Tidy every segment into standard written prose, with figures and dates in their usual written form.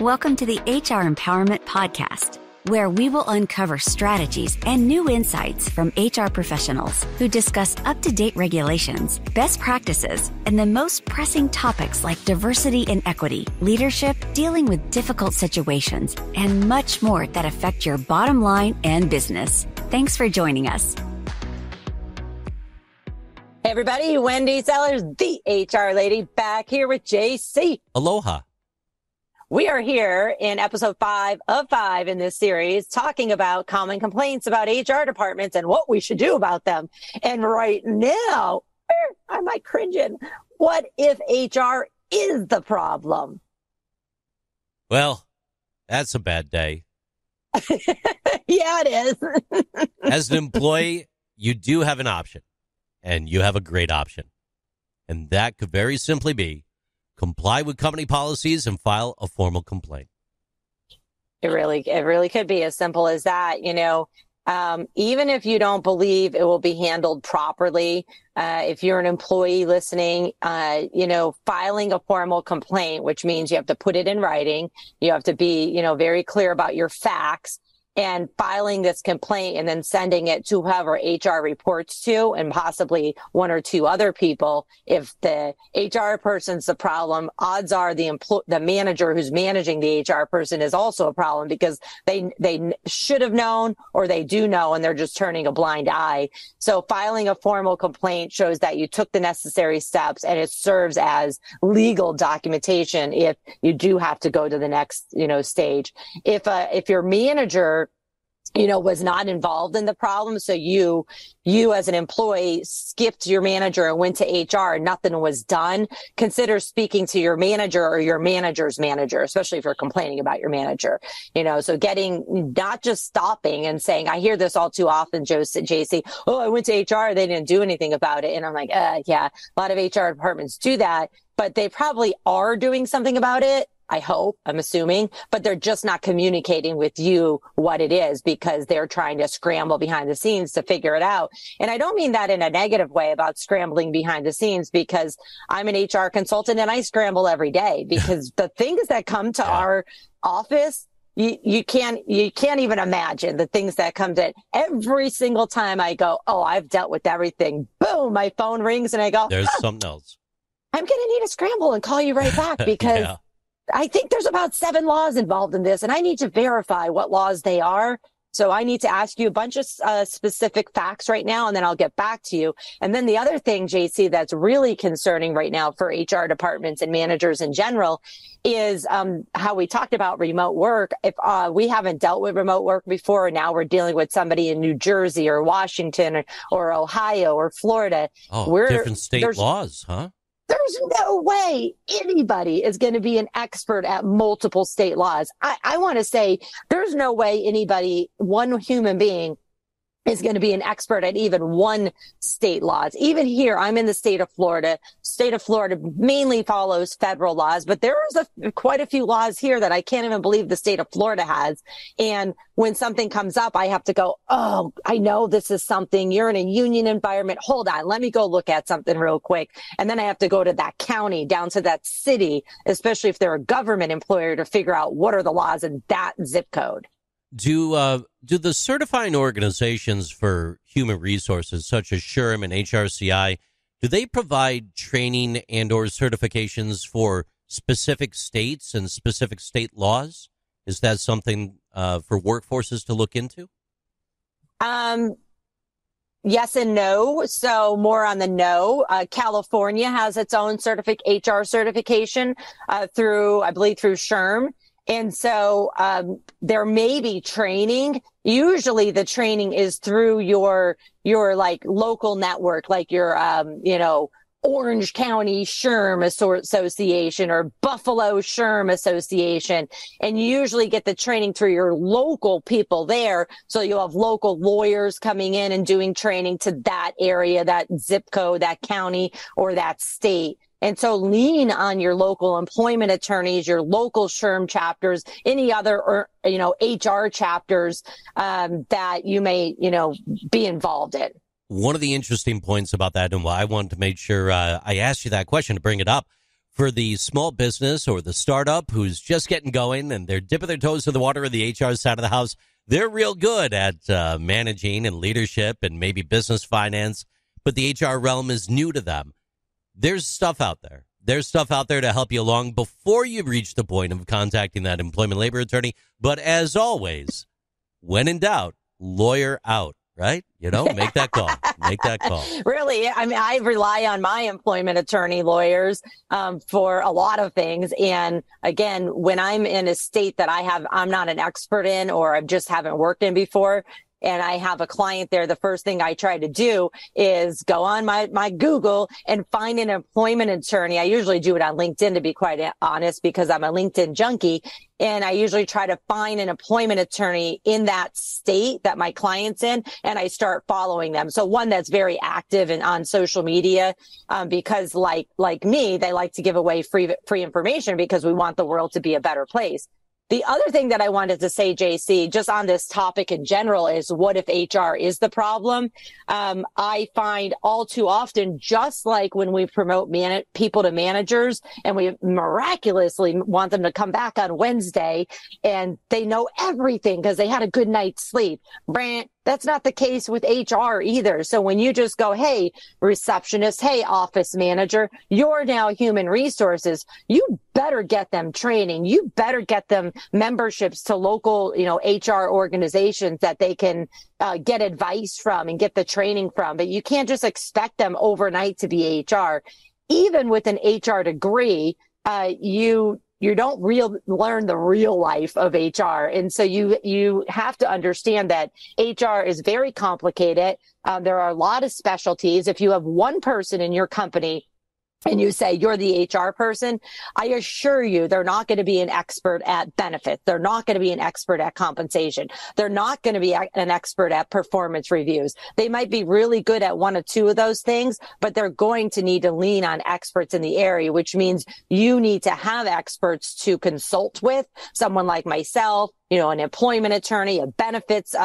Welcome to the HR Empowerment Podcast, where we will uncover strategies and new insights from HR professionals who discuss up-to-date regulations, best practices, and the most pressing topics like diversity and equity, leadership, dealing with difficult situations, and much more that affect your bottom line and business. Thanks for joining us. Hey everybody, Wendy Sellers, the HR lady, back here with JC. Aloha. We are here in episode 5 of 5 in this series talking about common complaints about HR departments and what we should do about them. And right now, I'm like cringing. What if HR is the problem? Well, that's a bad day. Yeah, it is. As an employee, you do have an option, and you have a great option. And that could very simply be comply with company policies and file a formal complaint. It really could be as simple as that. You know, even if you don't believe it will be handled properly, if you're an employee listening, filing a formal complaint, which means you have to put it in writing, you have to be, very clear about your facts, and filing this complaint and then sending it to whoever HR reports to and possibly one or two other people. If the HR person's the problem, odds are the manager who's managing the HR person is also a problem because they should have known or they do know and they're just turning a blind eye. So filing a formal complaint shows that you took the necessary steps and it serves as legal documentation if you do have to go to the next, stage. If your manager was not involved in the problem. So you as an employee skipped your manager and went to HR and nothing was done. Consider speaking to your manager or your manager's manager, especially if you're complaining about your manager, so not just stopping and saying, I hear this all too often, JC, I went to HR. They didn't do anything about it. And I'm like, yeah, a lot of HR departments do that, but they probably are doing something about it. I hope, I'm assuming, but they're just not communicating with you what it is because they're trying to scramble behind the scenes to figure it out. And I don't mean that in a negative way about scrambling behind the scenes because I'm an HR consultant and I scramble every day because the things that come to our office, you can't even imagine the things that come to it. Every single time I go, I've dealt with everything. Boom, my phone rings and I go, there's something else. I'm going to need to scramble and call you right back because I think there's about 7 laws involved in this, and I need to verify what laws they are. So I need to ask you a bunch of specific facts right now, and then I'll get back to you. And then the other thing, JC, that's really concerning right now for HR departments and managers in general is how we talked about remote work. If we haven't dealt with remote work before, and now we're dealing with somebody in New Jersey or Washington or Ohio or Florida. Different state laws, huh? There's no way anybody is going to be an expert at multiple state laws. I want to say there's no way one human being is going to be an expert at even one state laws. Even here, I'm in the state of Florida. State of Florida mainly follows federal laws, but there is quite a few laws here that I can't even believe the state of Florida has. And when something comes up, I have to go, I know this is something. You're in a union environment. Hold on. Let me go look at something real quick. And then I have to go to that county, down to that city, especially if they're a government employer, to figure out what are the laws in that zip code. Do the certifying organizations for human resources, such as SHRM and HRCI, do they provide training and or certifications for specific states and specific state laws? Is that something for workforces to look into? Yes and no. So more on the no. California has its own HR certification through SHRM. And so there may be training. Usually the training is through your like local network, like your Orange County SHRM Association or Buffalo SHRM Association. And you usually get the training through your local people there. So you'll have local lawyers coming in and doing training to that area, that zip code, that county, or that state. And so lean on your local employment attorneys, your local SHRM chapters, any other, HR chapters that you may, be involved in. One of the interesting points about that, and why I wanted to make sure I asked you that question to bring it up, for the small business or the startup who's just getting going and they're dipping their toes in the water in the HR side of the house. They're real good at managing and leadership and maybe business finance, but the HR realm is new to them. There's stuff out there. There's stuff out there to help you along before you reach the point of contacting that employment labor attorney. But as always, when in doubt, lawyer out, right? You know, make that call. Make that call. Really? I mean, I rely on my employment attorney lawyers for a lot of things. And again, when I'm in a state that I'm not an expert in, or I just haven't worked in before, and I have a client there, the first thing I try to do is go on my Google and find an employment attorney. I usually do it on LinkedIn, to be quite honest, because I'm a LinkedIn junkie. And I usually try to find an employment attorney in that state that my client's in, and I start following them. So one that's very active and on social media, because like me, they like to give away free information because we want the world to be a better place. The other thing that I wanted to say, JC, just on this topic in general, is what if HR is the problem? I find all too often, just like when we promote people to managers and we miraculously want them to come back on Wednesday and they know everything because they had a good night's sleep. Brant, that's not the case with HR either. So when you just go, hey, receptionist, hey, office manager, you're now human resources, you better get them training. You better get them memberships to local, HR organizations that they can get advice from and get the training from. But you can't just expect them overnight to be HR. Even with an HR degree, you don't learn the real life of HR. And so you have to understand that HR is very complicated. There are a lot of specialties. If you have one person in your company and you say you're the HR person, I assure you they're not going to be an expert at benefits. They're not going to be an expert at compensation. They're not going to be an expert at performance reviews. They might be really good at one or two of those things, but they're going to need to lean on experts in the area, which means you need to have experts to consult with, someone like myself, an employment attorney, a benefits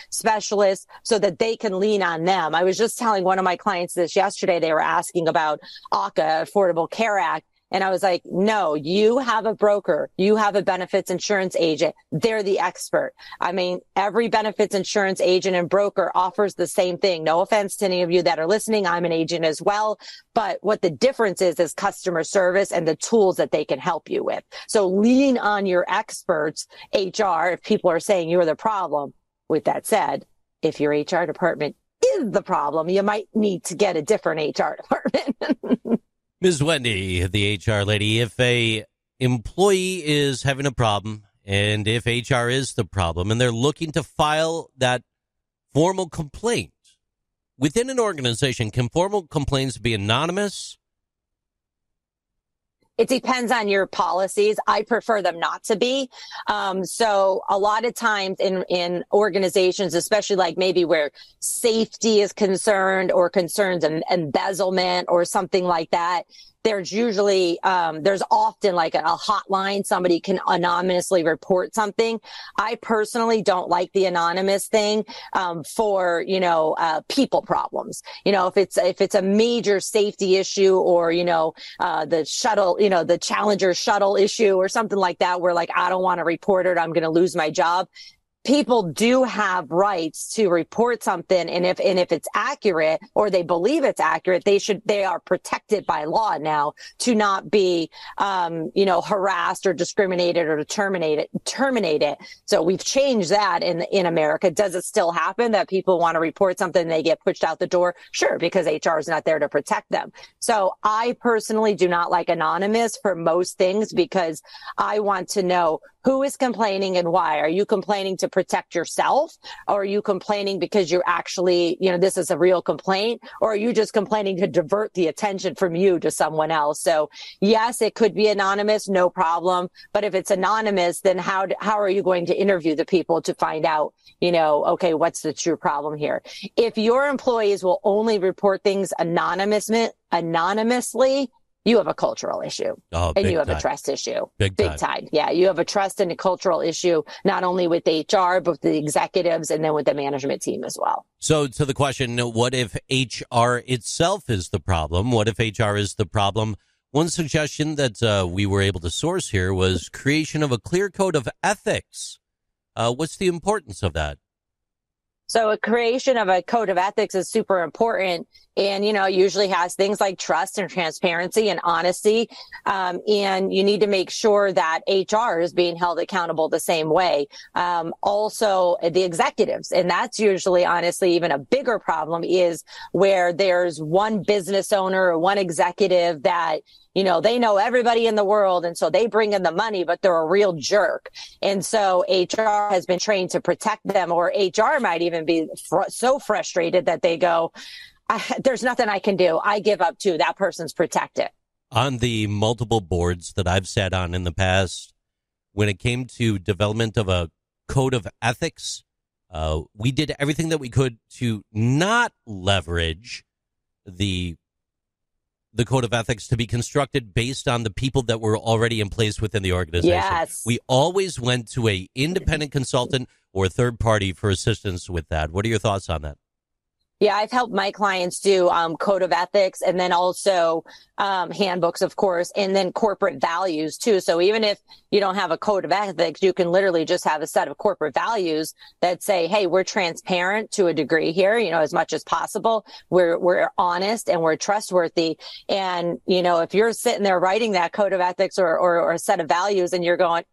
specialist, so that they can lean on them. I was just telling one of my clients this yesterday. They were asking about ACA, Affordable Care Act. And I was like, no, you have a broker. You have a benefits insurance agent. They're the expert. I mean, every benefits insurance agent and broker offers the same thing. No offense to any of you that are listening. I'm an agent as well. But what the difference is customer service and the tools that they can help you with. So lean on your experts, HR, if people are saying you're the problem. With that said, if your HR department is the problem, you might need to get a different HR department. Ms. Wendy, the HR lady, if a employee is having a problem and if HR is the problem and they're looking to file that formal complaint within an organization, can formal complaints be anonymous? It depends on your policies. I prefer them not to be. So a lot of times in organizations, especially like maybe where safety is concerned or concerns embezzlement or something like that, there's usually, there's often like a hotline. Somebody can anonymously report something. I personally don't like the anonymous thing, for, people problems. If it's a major safety issue or, the shuttle, the Challenger shuttle issue or something like that, where like, I don't want to report it, I'm going to lose my job. People do have rights to report something, and if it's accurate or they believe it's accurate, they are protected by law now to not be harassed or discriminated or terminated. So we've changed that in America. Does it still happen that people want to report something and they get pushed out the door? Sure, because HR is not there to protect them. So I personally do not like anonymous for most things because I want to know who is complaining and why. Are you complaining to protect yourself? Or are you complaining because you're actually, this is a real complaint? Or are you just complaining to divert the attention from you to someone else? So yes, it could be anonymous, no problem. But if it's anonymous, then how are you going to interview the people to find out, okay, what's the true problem here? If your employees will only report things anonymously, you have a cultural issue and you have a trust issue. Big time. Yeah. You have a trust and a cultural issue, not only with HR, but with the executives and then with the management team as well. So to the question, what if HR itself is the problem? What if HR is the problem? One suggestion that we were able to source here was creation of a clear code of ethics. What's the importance of that? So a creation of a code of ethics is super important, and, usually has things like trust and transparency and honesty. And you need to make sure that HR is being held accountable the same way. Also the executives, and that's usually honestly even a bigger problem, is where there's one business owner or one executive that, they know everybody in the world, and so they bring in the money, but they're a real jerk. And so HR has been trained to protect them, or HR might even be so frustrated that they go, there's nothing I can do. I give up too. That person's protected. On the multiple boards that I've sat on in the past, when it came to development of a code of ethics, we did everything that we could to not leverage the code of ethics to be constructed based on the people that were already in place within the organization. Yes. We always went to a independent consultant or third party for assistance with that. What are your thoughts on that? Yeah, I've helped my clients do code of ethics, and then also handbooks, of course, and then corporate values too. So even if you don't have a code of ethics, you can literally just have a set of corporate values that say, hey, we're transparent to a degree here, as much as possible. We're honest and we're trustworthy. And, if you're sitting there writing that code of ethics or a set of values and you're going,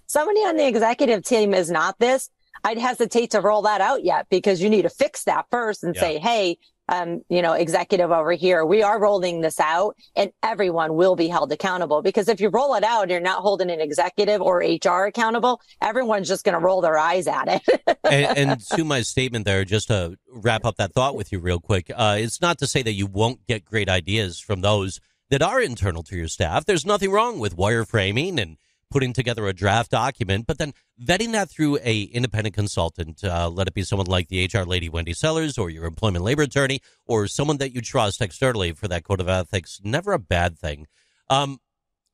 somebody on the executive team is not this, I'd hesitate to roll that out yet, because you need to fix that first and say, hey, executive over here, we are rolling this out, and everyone will be held accountable. Because if you roll it out and you're not holding an executive or HR accountable, everyone's just going to roll their eyes at it. and to my statement there, just to wrap up that thought with you real quick, it's not to say that you won't get great ideas from those that are internal to your staff. There's nothing wrong with wireframing and putting together a draft document, but then vetting that through a independent consultant. Let it be someone like the HR lady, Wendy Sellers, or your employment labor attorney, or someone that you trust externally for that code of ethics. Never a bad thing.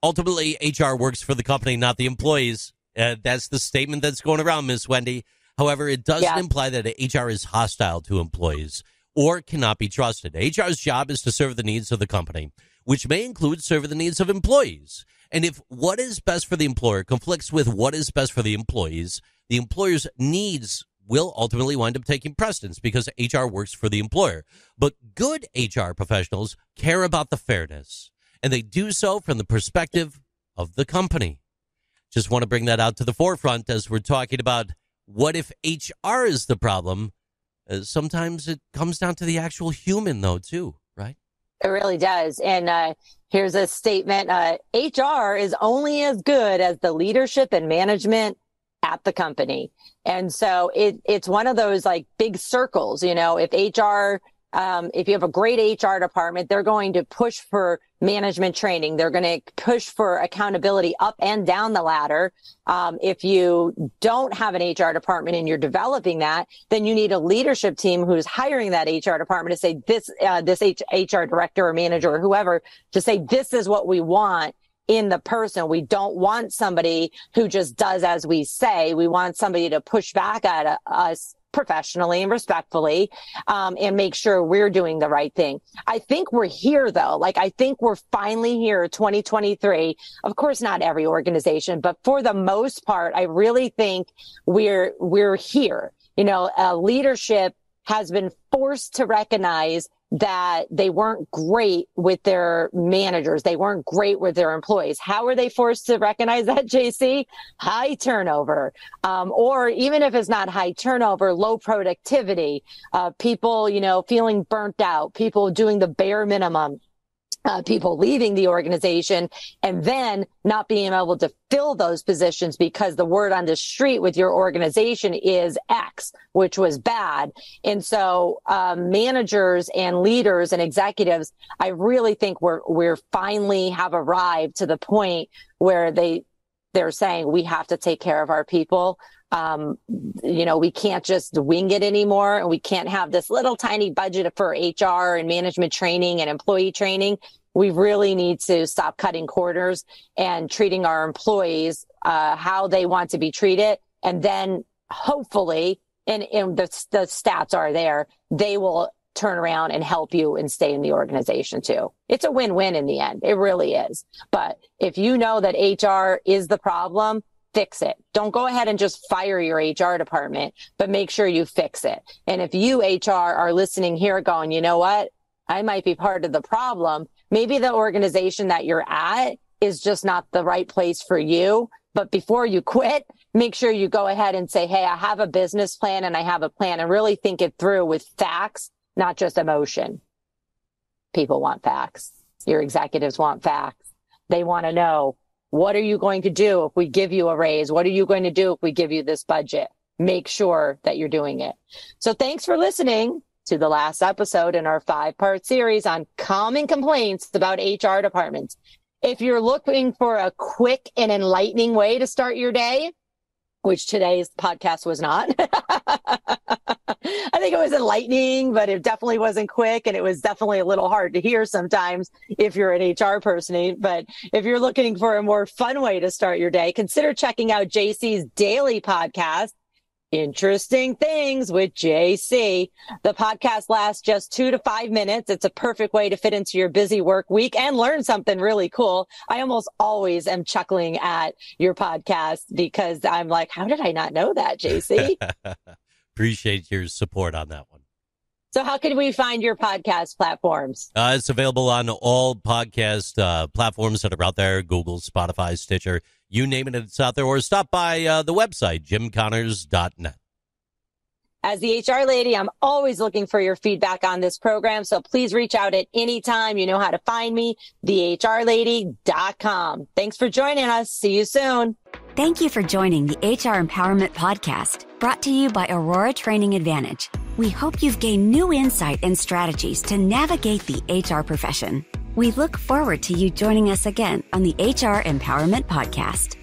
Ultimately, HR works for the company, not the employees. That's the statement that's going around, Miss Wendy. However, it doesn't imply that HR is hostile to employees or cannot be trusted. HR's job is to serve the needs of the company, which may include serving the needs of employees. And if what is best for the employer conflicts with what is best for the employees, the employer's needs will ultimately wind up taking precedence, because HR works for the employer. But good HR professionals care about the fairness, and they do so from the perspective of the company. Just want to bring that out to the forefront as we're talking about what if HR is the problem. Sometimes it comes down to the actual human, though, too, right? It really does. And here's a statement. HR is only as good as the leadership and management at the company. And so it's one of those like big circles. If HR, if you have a great HR department, they're going to push for management training. They're going to push for accountability up and down the ladder. If you don't have an HR department and you're developing that, then you need a leadership team who's hiring that HR department to say this HR director or manager or whoever, to say this is what we want in the person. We don't want somebody who just does as we say. We want somebody to push back at us professionally and respectfully, and make sure we're doing the right thing. I think we're here, though. I think we're finally here, 2023. Of course, not every organization, but for the most part, I really think we're here. Leadership has been forced to recognize that they weren't great with their managers. They weren't great with their employees. How were they forced to recognize that, JC? High turnover. Or even if it's not high turnover, low productivity, people, feeling burnt out, people doing the bare minimum. People leaving the organization and then not being able to fill those positions because the word on the street with your organization is X, which was bad. And so managers and leaders and executives, I really think we're finally have arrived to the point where they're saying we have to take care of our people. We can't just wing it anymore, and we can't have this little tiny budget for HR and management training and employee training. We really need to stop cutting corners and treating our employees how they want to be treated. And then hopefully, and the stats are there, they will turn around and help you and stay in the organization too. It's a win-win in the end. It really is. But if you know that HR is the problem, fix it. Don't go ahead and just fire your HR department, but make sure you fix it. And if you HR are listening here going, you know what? I might be part of the problem. Maybe the organization that you're at is just not the right place for you. But before you quit, make sure you go ahead and say, hey, I have a business plan and I have a plan, and really think it through with facts, not just emotion. People want facts. Your executives want facts. They want to know, what are you going to do if we give you a raise? What are you going to do if we give you this budget? Make sure that you're doing it. So thanks for listening to the last episode in our 5-part series on common complaints about HR departments. If you're looking for a quick and enlightening way to start your day, which today's podcast was not, I think it was enlightening, but it definitely wasn't quick. And it was definitely a little hard to hear sometimes if you're an HR person. But if you're looking for a more fun way to start your day, consider checking out JC's daily podcast, Interesting Things with JC. The podcast lasts just 2 to 5 minutes. It's a perfect way to fit into your busy work week and learn something really cool. I almost always am chuckling at your podcast because I'm like, how did I not know that, JC? Appreciate your support on that one. So how can we find your podcast platforms? It's available on all podcast platforms that are out there, Google, Spotify, Stitcher, you name it, it's out there. Or stop by the website, jimconnors.net. As the HR lady, I'm always looking for your feedback on this program, so please reach out at any time. You know how to find me, thehrlady.com. Thanks for joining us. See you soon. Thank you for joining the HR Empowerment Podcast, brought to you by Aurora Training Advantage. We hope you've gained new insight and strategies to navigate the HR profession. We look forward to you joining us again on the HR Empowerment Podcast.